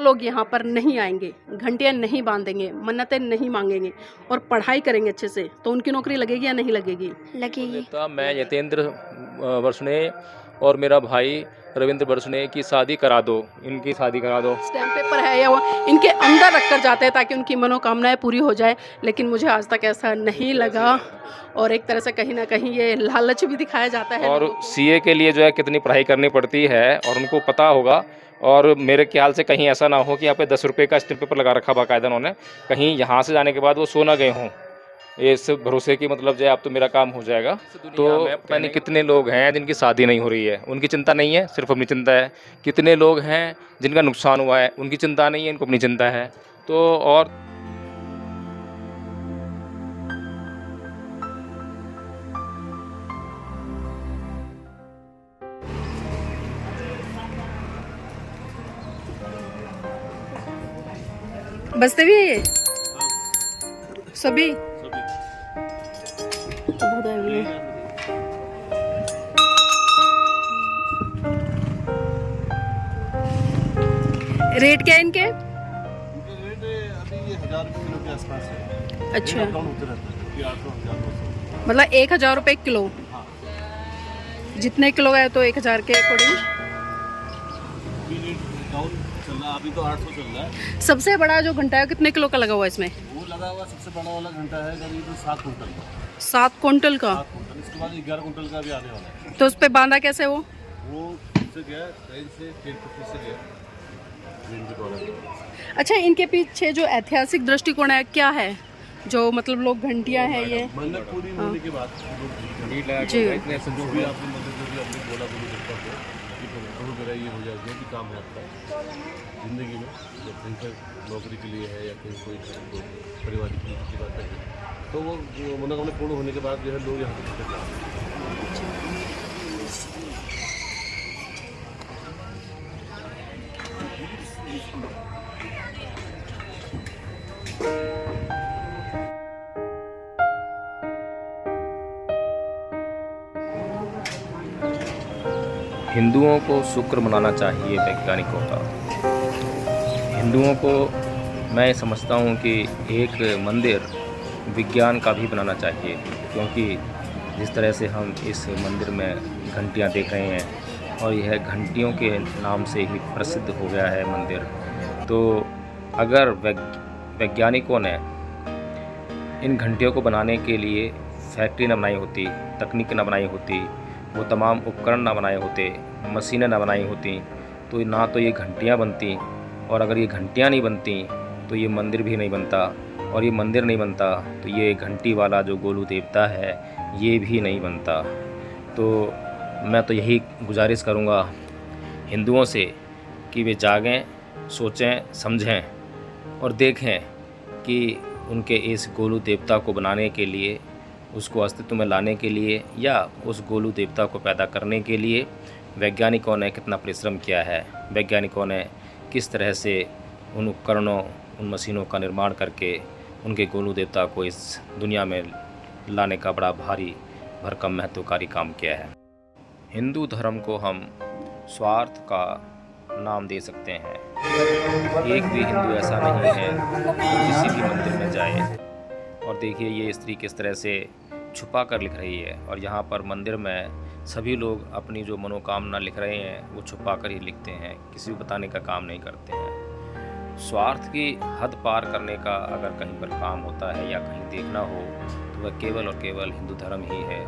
लोग यहाँ पर नहीं आएंगे, घंटियाँ नहीं बांधेंगे, मन्नतें नहीं मांगेंगे और पढ़ाई करेंगे अच्छे से, तो उनकी नौकरी लगेगी या नहीं लगेगी? लगेगी। मैं यतेंद्र वर्षणे और मेरा भाई रविंद्र वर्षणे की शादी करा दो, इनकी शादी करा दो। स्टैम्प पेपर है या वो इनके अंदर रख कर जाते हैं ताकि उनकी मनोकामनाएं पूरी हो जाए, लेकिन मुझे आज तक ऐसा नहीं लगा और एक तरह से कहीं ना कहीं ये लालच भी दिखाया जाता है। और सीए के लिए जो है कितनी पढ़ाई करनी पड़ती है और उनको पता होगा। और मेरे ख्याल से कहीं ऐसा ना हो कि यहाँ पे 10 रुपये का स्टैम्प पेपर लगा रखा बाकायदा उन्होंने, कहीं यहाँ से जाने के बाद वो सो ना गए हों इस भरोसे की, मतलब जो है अब तो मेरा काम हो जाएगा। तो पता नहीं कितने लोग हैं जिनकी शादी नहीं हो रही है, उनकी चिंता नहीं है, सिर्फ अपनी चिंता है। कितने लोग हैं जिनका नुकसान हुआ है, उनकी चिंता नहीं है, इनको अपनी चिंता है। तो और बसते भी है ये सभी तो बहुत है ये। रेट क्या है इनके? रेट अभी ये 1000 रुपये किलो के आसपास है। अच्छा, डाउन होते रहते हैं, कभी 800, 1200। मतलब 1000 रुपये किलो। हाँ। जितने किलो है तो 1000 के अकॉर्डिंग। अभी रेट डाउन चल रहा है, अभी तो 800 चल रहा है। सबसे बड़ा जो घंटा है कितने किलो का लगा हुआ है इसमें? वो लगा हुआ सबसे बड़ा वाला घंटा है करीब 7 कुंटल का। 7 क्विंटल का। 7 कुंटल, इसके बाद 11 कुंटल का भी आने वाला है। तो उस पे बांधा कैसे वो? वो से गया ट्रेन से, ट्रेन पटरी से गया ट्रेन के द्वारा। अच्छा, इनके पीछे जो ऐतिहासिक दृष्टिकोण है क्या है, जो मतलब लोग घंटियां हैं ये? मन्नत पूरी होने के बाद जी। जो भी आपने मन्नत जो भी आपने बोला गुरु देवता को कि प्रभु मेरा ये हो जाए, जो भी काम है आपका ज़िंदगी में, या कहीं पर नौकरी के लिए है या कहीं कोई पारिवारिक की बात है, तो वो मनोकामना पूर्ण होने के बाद जो है लोग यहाँ पर जाते हैं। हिंदुओं को शुक्र मनाना चाहिए वैज्ञानिकों का। हिंदुओं को मैं समझता हूँ कि एक मंदिर विज्ञान का भी बनाना चाहिए, क्योंकि जिस तरह से हम इस मंदिर में घंटियाँ देख रहे हैं और यह घंटियों के नाम से ही प्रसिद्ध हो गया है मंदिर। तो अगर वैज्ञानिकों ने इन घंटियों को बनाने के लिए फैक्ट्री न बनाई होती, तकनीक न बनाई होती, वो तमाम उपकरण ना बनाए होते, मशीनें ना बनाई होती, तो ना तो ये घंटियाँ बनती, और अगर ये घंटियाँ नहीं बनती तो ये मंदिर भी नहीं बनता, और ये मंदिर नहीं बनता तो ये घंटी वाला जो गोलू देवता है ये भी नहीं बनता। तो मैं तो यही गुजारिश करूँगा हिंदुओं से कि वे जागें, सोचें, समझें और देखें कि उनके इस गोलू देवता को बनाने के लिए, उसको अस्तित्व में लाने के लिए या उस गोलू देवता को पैदा करने के लिए वैज्ञानिकों ने कितना परिश्रम किया है। वैज्ञानिकों ने किस तरह से उन उपकरणों, उन मशीनों का निर्माण करके उनके गोलू देवता को इस दुनिया में लाने का बड़ा भारी भरकम महत्वकारी काम किया है। हिंदू धर्म को हम स्वार्थ का नाम दे सकते हैं। एक भी हिंदू ऐसा नहीं है जो किसी भी मंदिर में जाए। और देखिए ये स्त्री किस तरह से छुपा कर लिख रही है, और यहाँ पर मंदिर में सभी लोग अपनी जो मनोकामना लिख रहे हैं वो छुपा कर ही लिखते हैं, किसी को बताने का काम नहीं करते हैं। स्वार्थ की हद पार करने का अगर कहीं पर काम होता है या कहीं देखना हो तो वह केवल और केवल हिंदू धर्म ही है।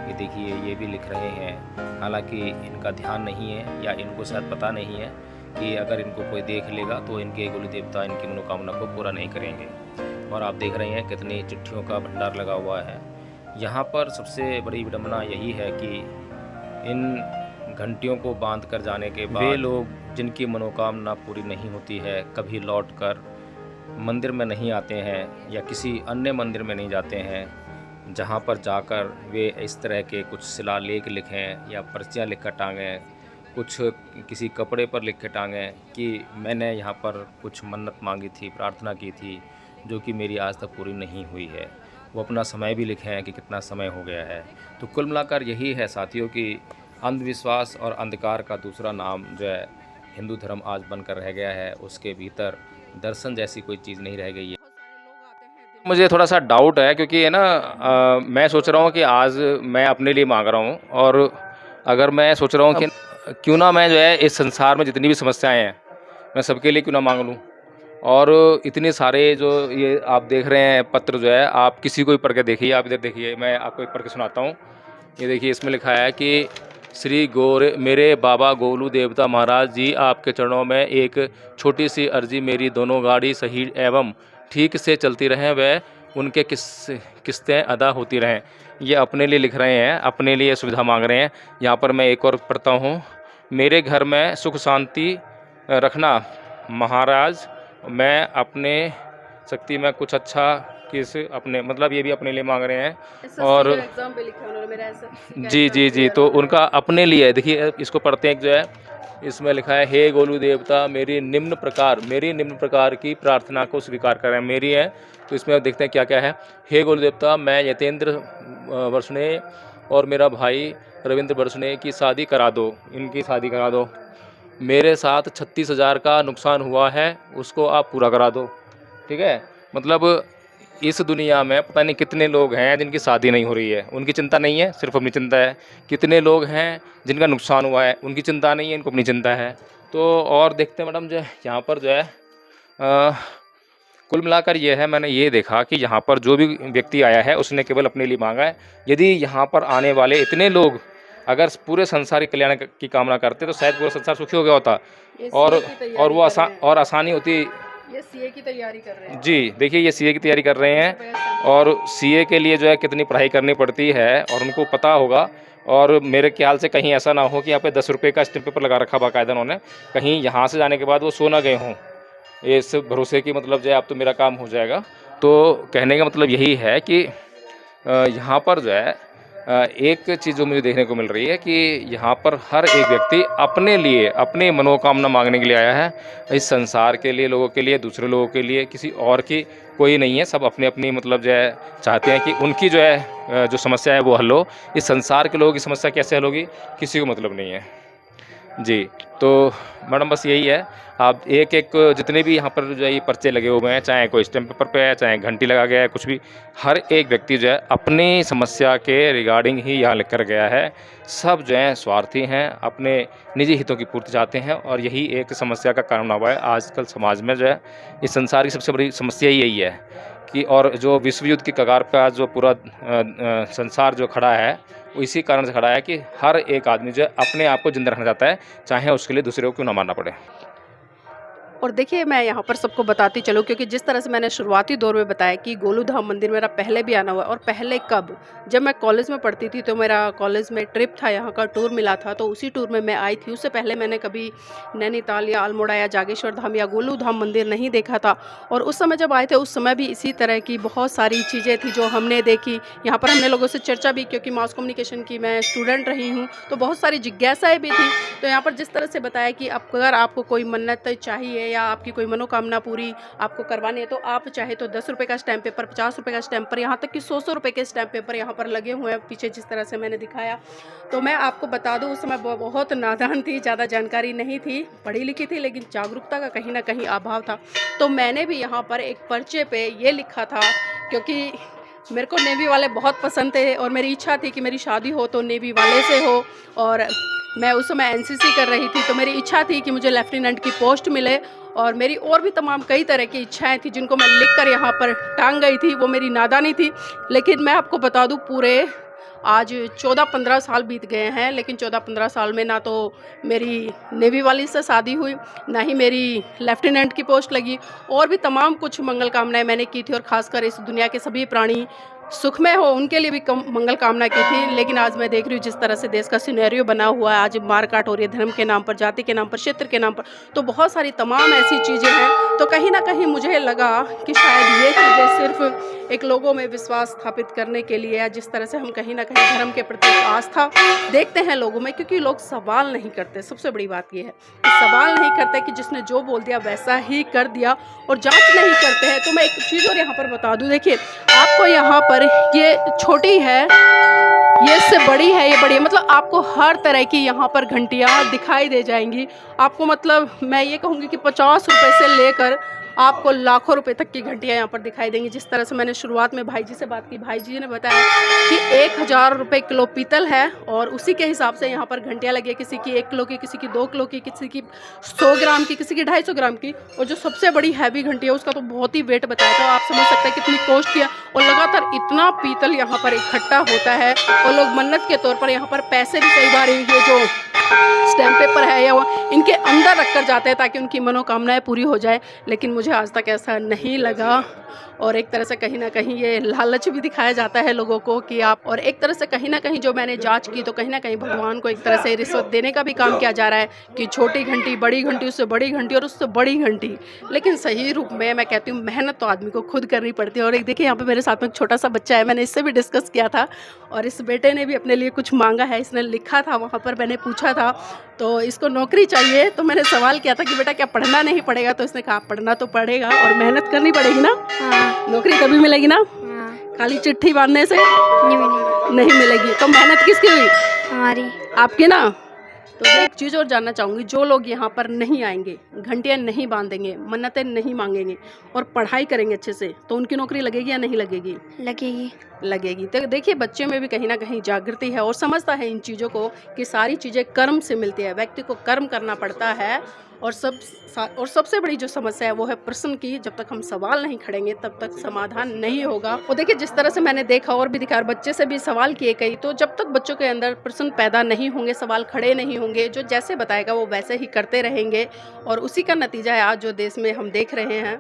ये देखिए ये भी लिख रहे हैं, हालांकि इनका ध्यान नहीं है या इनको शायद पता नहीं है कि अगर इनको कोई देख लेगा तो इनके गोलू देवता इनकी मनोकामना को पूरा नहीं करेंगे। और आप देख रहे हैं कितनी चिट्ठियों का भंडार लगा हुआ है। यहाँ पर सबसे बड़ी विडंबना यही है कि इन घंटियों को बांध कर जाने के बाद वे लोग जिनकी मनोकामना पूरी नहीं होती है कभी लौटकर मंदिर में नहीं आते हैं या किसी अन्य मंदिर में नहीं जाते हैं, जहाँ पर जाकर वे इस तरह के कुछ शिलालेख लिखें या पर्चियाँ लिख कर टांगें, कुछ किसी कपड़े पर लिख के टांगें कि मैंने यहाँ पर कुछ मन्नत मांगी थी, प्रार्थना की थी, जो कि मेरी आज तक पूरी नहीं हुई है। वो अपना समय भी लिखें कि कितना समय हो गया है। तो कुल मिलाकर यही है साथियों कि अंधविश्वास और अंधकार का दूसरा नाम जो है हिंदू धर्म आज बनकर रह गया है, उसके भीतर दर्शन जैसी कोई चीज़ नहीं रह गई है। मुझे थोड़ा सा डाउट है क्योंकि है ना, मैं सोच रहा हूँ कि आज मैं अपने लिए मांग रहा हूँ, और अगर मैं सोच रहा हूँ कि क्यों ना मैं जो है इस संसार में जितनी भी समस्याएं हैं मैं सबके लिए क्यों ना मांग लूँ। और इतने सारे जो ये आप देख रहे हैं पत्र जो है, आप किसी को भी पढ़ के देखिए, आप इधर देखिए, मैं आपको एक पढ़ के सुनाता हूँ। ये देखिए, इसमें लिखा है कि श्री गौर मेरे बाबा गोलू देवता महाराज जी, आपके चरणों में एक छोटी सी अर्जी, मेरी दोनों गाड़ी सही एवं ठीक से चलती रहें, वह उनके किस्तें अदा होती रहें। ये अपने लिए लिख रहे हैं, अपने लिए सुविधा मांग रहे हैं। यहाँ पर मैं एक और पढ़ता हूँ। मेरे घर में सुख शांति रखना महाराज, मैं अपने शक्ति में कुछ अच्छा किस अपने, मतलब ये भी अपने लिए मांग रहे हैं। और एग्जाम पे लिखा उन्होंने मेरा SSC जी जी जी, तो उनका अपने लिए देखिए, इसको पढ़ते हैं जो है, इसमें लिखा है, हे गोलू देवता, मेरी निम्न प्रकार की प्रार्थना को स्वीकार करें। मेरी है, तो इसमें देखते हैं क्या क्या है। हे गोलू देवता, मैं यतेंद्र वर्षणे और मेरा भाई रविंद्र वर्षणे की शादी करा दो, इनकी शादी करा दो। मेरे साथ 36,000 का नुकसान हुआ है, उसको आप पूरा करा दो। ठीक है, मतलब इस दुनिया में पता नहीं कितने लोग हैं जिनकी शादी नहीं हो रही है, उनकी चिंता नहीं है, सिर्फ अपनी चिंता है। कितने लोग हैं जिनका नुकसान हुआ है, उनकी चिंता नहीं है, इनको अपनी चिंता है। तो और देखते हैं मैडम, जो है यहाँ पर जो है कुल मिलाकर ये है, मैंने ये देखा कि यहाँ पर जो भी व्यक्ति आया है उसने केवल अपने लिए मांगा है। यदि यहाँ पर आने वाले इतने लोग अगर पूरे संसार के कल्याण की कामना करते तो शायद पूरा संसार सुखी हो गया होता, और वो आसानी होती। ये सीए की तैयारी कर रहे हैं जी, देखिए ये सीए की तैयारी कर रहे हैं, और सीए के लिए जो है कितनी पढ़ाई करनी पड़ती है और उनको पता होगा। और मेरे ख्याल से कहीं ऐसा ना हो कि यहाँ पे 10 रुपये का स्टैम्प पेपर लगा रखा बाकायदा उन्होंने, कहीं यहाँ से जाने के बाद वो सो ना गए हों इस भरोसे की, मतलब जो है अब तो मेरा काम हो जाएगा। तो कहने का मतलब यही है कि यहाँ पर जो है एक चीज़ जो मुझे देखने को मिल रही है कि यहाँ पर हर एक व्यक्ति अपने लिए, अपनी मनोकामना मांगने के लिए आया है। इस संसार के लिए, लोगों के लिए, दूसरे लोगों के लिए, किसी और की कोई नहीं है। सब अपनी अपनी मतलब जो है चाहते हैं कि उनकी जो है जो समस्या है वो हल हो। इस संसार के लोगों की समस्या कैसे हल होगी, किसी को मतलब नहीं है जी। तो मैडम बस यही है, आप एक एक जितने भी यहाँ पर जो है ये पर्चे लगे हुए हैं, चाहे कोई स्टैम्प पेपर पे है, चाहे घंटी लगा गया है, कुछ भी, हर एक व्यक्ति जो है अपनी समस्या के रिगार्डिंग ही यहाँ लिख कर गया है। सब जो है स्वार्थी हैं, अपने निजी हितों की पूर्ति चाहते हैं, और यही एक समस्या का कारण हुआ है आजकल समाज में। जो है इस संसार की सबसे बड़ी समस्या यही है कि, और जो विश्व युद्ध की कगार पर आज जो पूरा संसार जो खड़ा है वो इसी कारण से खड़ा है कि हर एक आदमी जो है अपने आप को जिंदा रखना चाहता है, चाहे उसके लिए दूसरे को क्यों ना मारना पड़े। और देखिए, मैं यहाँ पर सबको बताती चलूँ, क्योंकि जिस तरह से मैंने शुरुआती दौर में बताया कि गोलू धाम मंदिर मेरा पहले भी आना हुआ है। और पहले कब, जब मैं कॉलेज में पढ़ती थी तो मेरा कॉलेज में ट्रिप था, यहाँ का टूर मिला था, तो उसी टूर में मैं आई थी। उससे पहले मैंने कभी नैनीताल या अल्मोड़ा या जागेश्वर धाम या गोलू धाम मंदिर नहीं देखा था। और उस समय जब आए थे, उस समय भी इसी तरह की बहुत सारी चीज़ें थी जो हमने देखी। यहाँ पर हमने लोगों से चर्चा भी, क्योंकि मास कम्युनिकेशन की मैं स्टूडेंट रही हूँ, तो बहुत सारी जिज्ञासाएँ भी थी। तो यहाँ पर जिस तरह से बताया कि अगर आपको कोई मन्नत चाहिए या आपकी कोई मनोकामना पूरी आपको करवानी है, तो आप चाहे तो 10 रुपये का स्टैम्प पेपर, 50 रुपये का स्टैम्प पेपर, यहाँ तक कि 100 रुपये के स्टैम्प पेपर यहाँ पर लगे हुए हैं पीछे, जिस तरह से मैंने दिखाया। तो मैं आपको बता दूँ, उस समय बहुत नादान थी, ज़्यादा जानकारी नहीं थी, पढ़ी लिखी थी, लेकिन जागरूकता का कहीं ना कहीं अभाव था। तो मैंने भी यहाँ पर एक पर्चे पे ये लिखा था, क्योंकि मेरे को नेवी वाले बहुत पसंद थे और मेरी इच्छा थी कि मेरी शादी हो तो नेवी वाले से हो। और मैं उस समय एनसीसी कर रही थी, तो मेरी इच्छा थी कि मुझे लेफ्टिनेंट की पोस्ट मिले। और मेरी और भी तमाम कई तरह की इच्छाएं थी जिनको मैं लिखकर यहाँ पर टांग गई थी। वो मेरी नादानी थी। लेकिन मैं आपको बता दूँ, पूरे आज 14-15 साल बीत गए हैं, लेकिन 14-15 साल में ना तो मेरी नेवी वाली से शादी हुई, ना ही मेरी लेफ्टिनेंट की पोस्ट लगी, और भी तमाम कुछ मंगल कामनाएं मैंने की थी। और ख़ासकर इस दुनिया के सभी प्राणी सुखमय हो, उनके लिए भी मंगल कामना की थी। लेकिन आज मैं देख रही हूँ जिस तरह से देश का सिनेरियो बना हुआ है, आज मारकाट हो रही है धर्म के नाम पर, जाति के नाम पर, क्षेत्र के नाम पर, तो बहुत सारी तमाम ऐसी चीज़ें हैं। तो कहीं ना कहीं मुझे लगा कि शायद ये चीज़ें सिर्फ एक लोगों में विश्वास स्थापित करने के लिए, या जिस तरह से हम कहीं ना कहीं धर्म के प्रति आस्था देखते हैं लोगों में, क्योंकि लोग सवाल नहीं करते। सबसे बड़ी बात यह है कि सवाल नहीं करते, कि जिसने जो बोल दिया वैसा ही कर दिया, और जांच नहीं करते हैं। तो मैं एक चीज़ और यहाँ पर बता दूँ, देखिए आपको यहाँ पर ये छोटी है ये इससे बड़ी है, ये बड़ी है, मतलब आपको हर तरह की यहाँ पर घंटियाँ दिखाई दे जाएंगी। आपको मतलब मैं ये कहूँगी कि 50 रुपए से लेकर आपको लाखों रुपए तक की घंटियाँ यहाँ पर दिखाई देंगी। जिस तरह से मैंने शुरुआत में भाई जी से बात की, भाई जी ने बताया कि 1000 रुपये किलो पीतल है और उसी के हिसाब से यहाँ पर घंटियाँ लगी है। किसी की 1 किलो की, किसी की 2 किलो की, किसी की 100 ग्राम की, किसी की 250 ग्राम की। और जो सबसे बड़ी हैवी घंटी है उसका तो बहुत ही वेट बताया था। आप समझ सकते हैं कितनी कॉस्ट की है। और लगातार इतना पीतल यहाँ पर इकट्ठा होता है और लोग मन्नत के तौर पर यहाँ पर पैसे भी कई बार ये जो स्टैम्प पेपर है या इनके अंदर रख कर जाते हैं ताकि उनकी मनोकामनाएं पूरी हो जाए। लेकिन मुझे आज तक ऐसा नहीं लगा और एक तरह से कहीं ना कहीं ये लालच भी दिखाया जाता है लोगों को कि आप, और एक तरह से कहीं ना कहीं जो मैंने जांच की तो कहीं ना कहीं भगवान को एक तरह से रिश्वत देने का भी काम किया जा रहा है कि छोटी घंटी, बड़ी घंटी, उससे बड़ी घंटी और उससे बड़ी घंटी। लेकिन सही रूप में मैं कहती हूँ मेहनत तो आदमी को खुद करनी पड़ती है। और एक देखिए यहाँ पे मेरे साथ में एक छोटा सा बच्चा है, मैंने इससे भी डिस्कस किया था और इस बेटे ने भी अपने लिए कुछ मांगा है। इसने लिखा था वहाँ पर, मैंने पूछा था तो इसको नौकरी चाहिए, तो मैंने सवाल किया था कि बेटा क्या पढ़ना नहीं पड़ेगा, तो इसने कहा पढ़ना तो पड़ेगा और मेहनत करनी पड़ेगी ना। हाँ। नौकरी कभी मिलेगी ना, हाँ। खाली चिट्ठी बांधने से नहीं मिलेगी। नहीं मिलेगी। तो मेहनत किसकी हुई? हमारी। आपकी ना। तो मैं एक चीज़ और जानना चाहूँगी, जो लोग यहाँ पर नहीं आएंगे, घंटियाँ नहीं बांधेंगे, मन्नतें नहीं मांगेंगे और पढ़ाई करेंगे अच्छे से, तो उनकी नौकरी लगेगी या नहीं लगेगी? लगेगी। लगेगी। तो देखिए बच्चे में भी कहीं ना कहीं जागृति है और समझता है इन चीज़ों को कि सारी चीज़ें कर्म से मिलती है, व्यक्ति को कर्म करना पड़ता है। और सबसे बड़ी जो समस्या है वो है प्रश्न की। जब तक हम सवाल नहीं खड़ेंगे तब तक समाधान नहीं होगा। और देखिए जिस तरह से मैंने देखा और भी दिखा, बच्चे से भी सवाल किए कई, तो जब तक बच्चों के अंदर प्रश्न पैदा नहीं होंगे, सवाल खड़े नहीं होंगे, जो जैसे बताएगा वो वैसे ही करते रहेंगे और उसी का नतीजा है आज जो देश में हम देख रहे हैं।